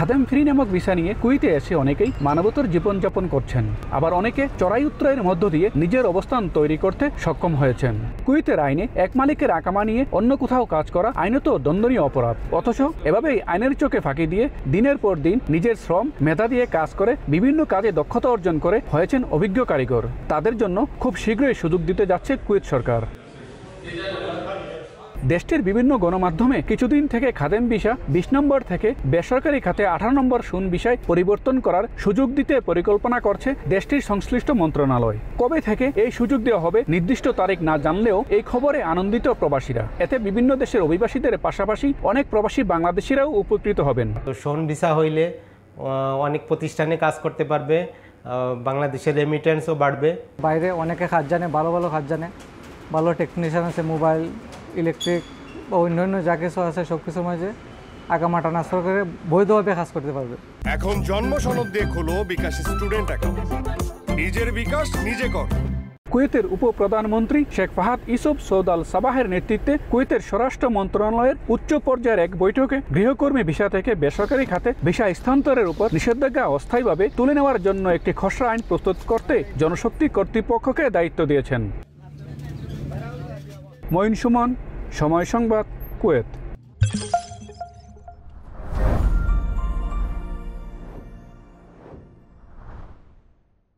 খাদেম ফ্রি নামক ভিসা নিয়ে কুয়েতে এসে অনেকেই মানবতার জীবনযাপন করছেন, আবার অনেকে চড়াই উত্তরায়ের মধ্য দিয়ে নিজের অবস্থান তৈরি করতে সক্ষম হয়েছেন। কুয়েতের আইনে এক মালিকের আকামা নিয়ে অন্য কোথাও কাজ করা আইনত দণ্ডনীয় অপরাধ, অথচ এভাবেই আইনের চোখে ফাঁকি দিয়ে দিনের পর দিন নিজের শ্রম মেধা দিয়ে কাজ করে বিভিন্ন কাজে দক্ষতা অর্জন করে হয়েছেন অভিজ্ঞ কারিগর। তাদের জন্য খুব শীঘ্রই সুযোগ দিতে যাচ্ছে কুয়েত সরকার। দেশটির বিভিন্ন গণমাধ্যমে কিছুদিন থেকে খাদেম ভিসা 20 নম্বর থেকে বেসরকারি খাতে 18 নম্বর শূন্য ভিসায় পরিবর্তন করার সুযোগ দিতে পরিকল্পনা করছে দেশটির সংশ্লিষ্ট মন্ত্রণালয়। কবে থেকে এই সুযোগ দেওয়া হবে নির্দিষ্ট তারিখ না জানলেও এই খবরে আনন্দিত প্রবাসীরা। এতে বিভিন্ন দেশের অভিবাসীদের পাশাপাশি অনেক প্রবাসী বাংলাদেশিরাও উপকৃত হবেন। তো শূন্য ভিসা হইলে অনেক প্রতিষ্ঠানে কাজ করতে পারবে, বাংলাদেশের রেমিটেন্সও বাড়বে। বাইরে অনেকে কাজ জানে, ভালো ভালো কাজ জানে, ভালো টেকনিশিয়ান আছে, মোবাইল, ইলেকট্রিক বা অন্যান্য যা কিছু আছে সব কিছুর মাঝে আগামা ট্রান্সফার করে বৈধভাবে কাজ করতে পারবে। এখন জন্ম সনদ দিয়ে খোলো বিকাশ স্টুডেন্ট অ্যাকাউন্ট, নিজের বিকাশ নিজে কর। কুয়েতের উপপ্রধানমন্ত্রী শেখ ফাহাদ ইউসুফ সৌদ আল সাবাহের নেতৃত্বে কুয়েতের স্বরাষ্ট্র মন্ত্রণালয়ের উচ্চ পর্যায়ের এক বৈঠকে গৃহকর্মী ভিসা থেকে বেসরকারি খাতে ভিসা স্থানান্তরের উপর নিষেধাজ্ঞা অস্থায়ীভাবে তুলে নেওয়ার জন্য একটি খসড়া আইন প্রস্তুত করতে জনশক্তি কর্তৃপক্ষকে দায়িত্ব দিয়েছেন। মঈন সুমন, সময় সংবাদ, কুয়েত।